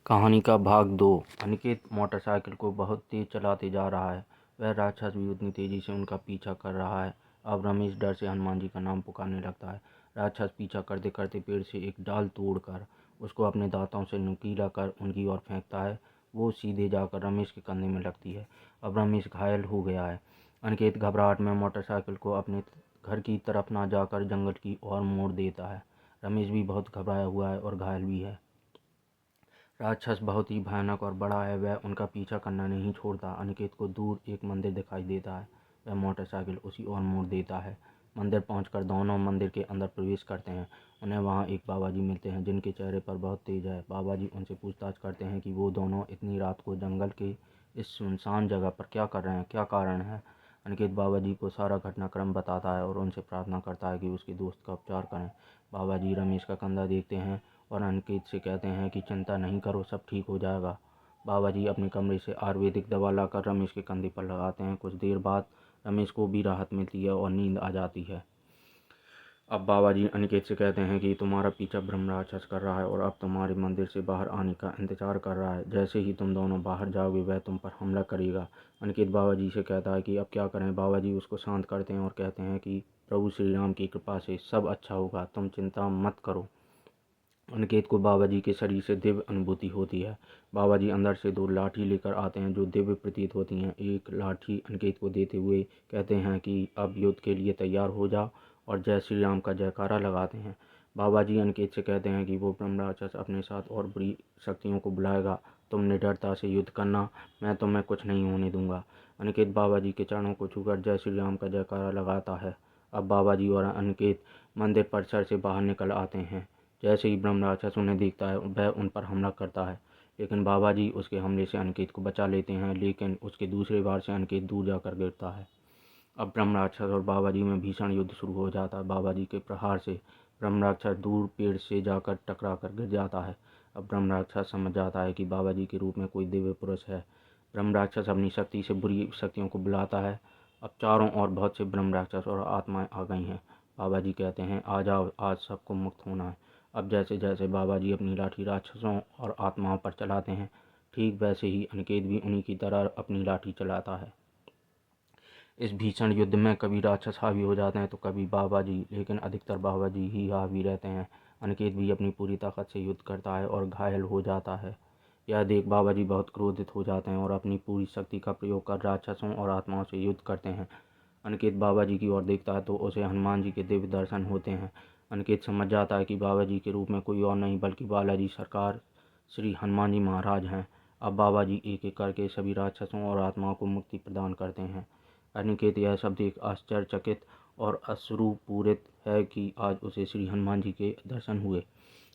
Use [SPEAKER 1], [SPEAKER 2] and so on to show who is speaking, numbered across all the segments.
[SPEAKER 1] कहानी का भाग 2। अनिकेत मोटरसाइकिल को बहुत तेज चलाते जा रहा है। वह राक्षस भी उतनी तेजी से उनका पीछा कर रहा है। अब रमेश डर से हनुमान जी का नाम पुकारने लगता है। राक्षस पीछा करते करते पेड़ से एक डाल तोड़कर उसको अपने दांतों से नुकीला कर उनकी ओर फेंकता है। वो सीधे जाकर रमेश के कंधे में लगती है। अब रमेश घायल हो गया है। अनिकेत घबराहट में मोटरसाइकिल को अपने घर की तरफ ना जाकर जंगल की ओर मोड़ देता है। रमेश भी बहुत घबराया हुआ है और घायल भी है। राक्षस बहुत ही भयानक और बड़ा है। वह उनका पीछा करना नहीं छोड़ता। अनिकेत को दूर एक मंदिर दिखाई देता है। वह मोटरसाइकिल उसी ओर मोड़ देता है। मंदिर पहुंचकर दोनों मंदिर के अंदर प्रवेश करते हैं। उन्हें वहां एक बाबा जी मिलते हैं जिनके चेहरे पर बहुत तेज है। बाबा जी उनसे पूछताछ करते हैं कि वो दोनों इतनी रात को जंगल के इस सुनसान जगह पर क्या कर रहे हैं, क्या कारण है। अनिकेत बाबा जी को सारा घटनाक्रम बताता है और उनसे प्रार्थना करता है कि उसके दोस्त का उपचार करें। बाबा जी रमेश का कंधा देखते हैं और अनिकेत से कहते हैं कि चिंता नहीं करो, सब ठीक हो जाएगा। बाबा जी अपने कमरे से आयुर्वेदिक दवा लाकर रमेश के कंधे पर लगाते हैं। कुछ देर बाद रमेश को भी राहत मिलती है और नींद आ जाती है। अब बाबा जी अनिकेत से कहते हैं कि तुम्हारा पीछा ब्रह्म राक्षस कर रहा है और अब तुम्हारे मंदिर से बाहर आने का इंतजार कर रहा है। जैसे ही तुम दोनों बाहर जाओगे वह तुम पर हमला करेगा। अनिकेत बाबा जी से कहता है कि अब क्या करें। बाबा जी उसको शांत करते हैं और कहते हैं कि प्रभु श्री राम की कृपा से सब अच्छा होगा, तुम चिंता मत करो। अनिकेत को बाबा जी के शरीर से दिव्य अनुभूति होती है। बाबा जी अंदर से 2 लाठी लेकर आते हैं जो दिव्य प्रतीत होती हैं। एक लाठी अनिकेत को देते हुए कहते हैं कि अब युद्ध के लिए तैयार हो जाओ और जय श्री राम का जयकारा लगाते हैं। बाबा जी अनिकेत से कहते हैं कि वो ब्रह्म राक्षस अपने साथ और बुरी शक्तियों को बुलाएगा। तुम निडरता से युद्ध करना, मैं तुम्हें कुछ नहीं होने दूंगा। अनिकेत बाबा जी के चरणों को छूकर जय श्री राम का जयकारा लगाता है। अब बाबा जी और अनिकेत मंदिर परिसर से बाहर निकल आते हैं। जैसे ही ब्रह्म राक्षस उन्हें देखता है वह उन पर हमला करता है, लेकिन बाबा जी उसके हमले से अनिकेत को बचा लेते हैं। लेकिन उसके दूसरे वार से अनिकेत दूर जाकर गिरता है। अब ब्रह्म राक्षस और बाबा जी में भीषण युद्ध शुरू हो जाता है। बाबा जी के प्रहार से ब्रह्म राक्षस दूर पेड़ से जाकर टकरा कर गिर जाता है। अब ब्रह्म राक्षस समझ जाता है कि बाबा जी के रूप में कोई दिव्य पुरुष है। ब्रह्म राक्षस अपनी शक्ति से बुरी शक्तियों को बुलाता है। अब चारों ओर बहुत से ब्रह्म राक्षस और आत्माएं आ गई हैं। बाबा जी कहते हैं आ जाओ, आज सबको मुक्त होना है। अब जैसे जैसे बाबा जी अपनी लाठी राक्षसों और आत्माओं पर चलाते हैं, ठीक वैसे ही अनिकेत भी उन्हीं की तरह अपनी लाठी चलाता है। इस भीषण युद्ध में कभी राक्षस हावी हो जाते हैं तो कभी बाबा जी, लेकिन अधिकतर बाबा जी ही हावी रहते हैं। अनिकेत भी अपनी पूरी ताकत से युद्ध करता है और घायल हो जाता है। यह देख बाबा जी बहुत क्रोधित हो जाते हैं और अपनी पूरी शक्ति का प्रयोग कर राक्षसों और आत्माओं से युद्ध करते हैं। अनिकेत बाबा जी की ओर देखता है तो उसे हनुमान जी के दिव्य दर्शन होते हैं। अनिकेत समझ जाता है कि बाबा जी के रूप में कोई और नहीं बल्कि बालाजी सरकार श्री हनुमान जी महाराज हैं। अब बाबा जी एक एक करके सभी राक्षसों और आत्माओं को मुक्ति प्रदान करते हैं। अनिकेत यह सब देख आश्चर्यचकित और अश्रुपूरित है कि आज उसे श्री हनुमान जी के दर्शन हुए।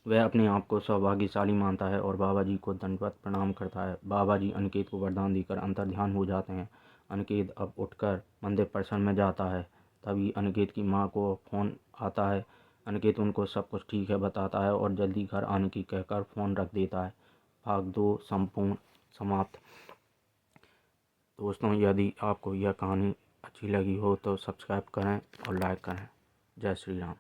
[SPEAKER 1] वह अपने आप को सौभाग्यशाली मानता है और बाबा जी को दंडवत प्रणाम करता है। बाबा जी अनिकेत को वरदान देकर अंतर्ध्यान हो जाते हैं। अनिकेत अब उठकर मंदिर परिसर में जाता है। तभी अनिकेत की माँ को फ़ोन आता है। अनिकेत उनको सब कुछ ठीक है बताता है और जल्दी घर आने की कहकर फ़ोन रख देता है। भाग 2 संपूर्ण समाप्त। दोस्तों, यदि आपको यह कहानी अच्छी लगी हो तो सब्सक्राइब करें और लाइक करें। जय श्री राम।